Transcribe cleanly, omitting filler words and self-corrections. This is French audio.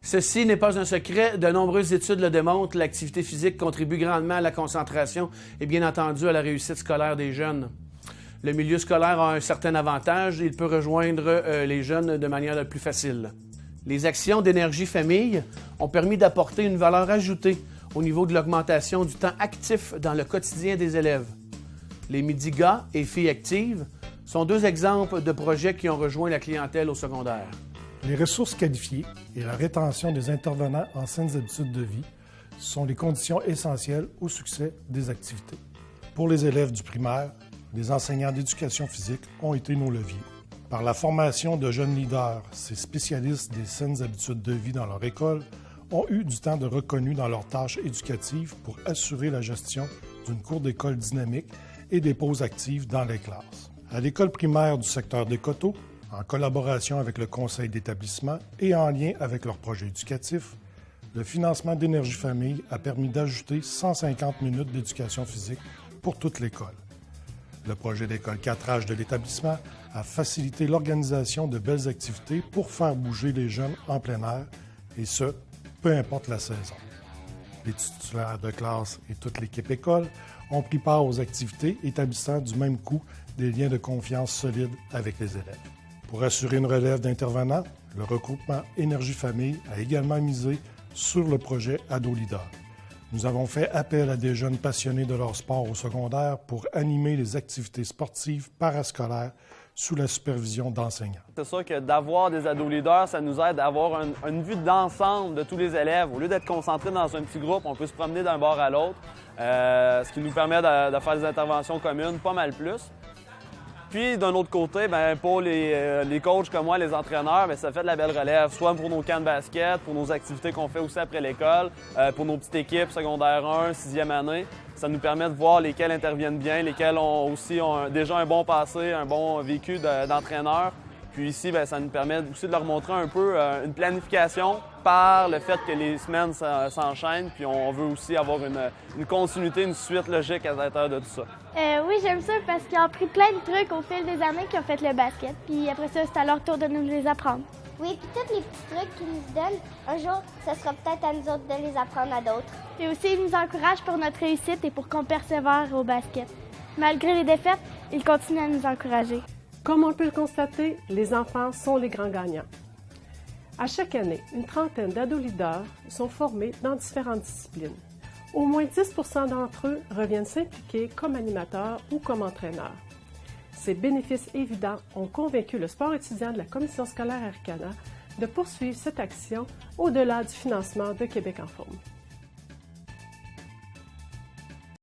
Ceci n'est pas un secret, de nombreuses études le démontrent, l'activité physique contribue grandement à la concentration et bien entendu à la réussite scolaire des jeunes. Le milieu scolaire a un certain avantage, il peut rejoindre les jeunes de manière la plus facile. Les actions d'Énergie Famille ont permis d'apporter une valeur ajoutée au niveau de l'augmentation du temps actif dans le quotidien des élèves. Les Midi Gars et Filles actives sont deux exemples de projets qui ont rejoint la clientèle au secondaire. Les ressources qualifiées et la rétention des intervenants en saines habitudes de vie sont les conditions essentielles au succès des activités. Pour les élèves du primaire, les enseignants d'éducation physique ont été nos leviers. Par la formation de jeunes leaders, ces spécialistes des saines habitudes de vie dans leur école ont eu du temps de reconnu dans leurs tâches éducatives pour assurer la gestion d'une cour d'école dynamique et des pauses actives dans les classes. À l'école primaire du secteur des Coteaux, en collaboration avec le conseil d'établissement et en lien avec leur projet éducatif, le financement d'Énergie Famille a permis d'ajouter 150 minutes d'éducation physique pour toute l'école. Le projet d'école 4H de l'établissement a facilité l'organisation de belles activités pour faire bouger les jeunes en plein air, et ce, peu importe la saison. Les titulaires de classe et toute l'équipe école ont pris part aux activités établissant du même coup des liens de confiance solides avec les élèves. Pour assurer une relève d'intervenants, le regroupement Énergie Famille a également misé sur le projet Ado Leader. Nous avons fait appel à des jeunes passionnés de leur sport au secondaire pour animer les activités sportives parascolaires sous la supervision d'enseignants. C'est sûr que d'avoir des ados leaders, ça nous aide à avoir une vue d'ensemble de tous les élèves. Au lieu d'être concentré dans un petit groupe, on peut se promener d'un bord à l'autre, ce qui nous permet de faire des interventions communes pas mal plus. Puis, d'un autre côté, pour les coachs comme moi, les entraîneurs, ça fait de la belle relève, soit pour nos camps de basket, pour nos activités qu'on fait aussi après l'école, pour nos petites équipes secondaire 1, 6e année. Ça nous permet de voir lesquels interviennent bien, lesquels ont déjà un bon passé, un bon vécu d'entraîneur. Puis ici, ça nous permet aussi de leur montrer un peu une planification par le fait que les semaines s'enchaînent. Puis on veut aussi avoir une continuité, une suite logique à l'intérieur de tout ça. Oui, j'aime ça parce qu'ils ont appris plein de trucs au fil des années qui ont fait le basket. Puis après ça, c'est à leur tour de nous les apprendre. Oui, puis tous les petits trucs qu'ils nous donnent, un jour, ce sera peut-être à nous autres de les apprendre à d'autres. Et aussi, ils nous encouragent pour notre réussite et pour qu'on persévère au basket. Malgré les défaites, ils continuent à nous encourager. Comme on peut le constater, les enfants sont les grands gagnants. À chaque année, une trentaine d'ados leaders sont formés dans différentes disciplines. Au moins 10 % d'entre eux reviennent s'impliquer comme animateurs ou comme entraîneurs. Ces bénéfices évidents ont convaincu le sport étudiant de la Commission scolaire Arcana de poursuivre cette action au-delà du financement de Québec en forme.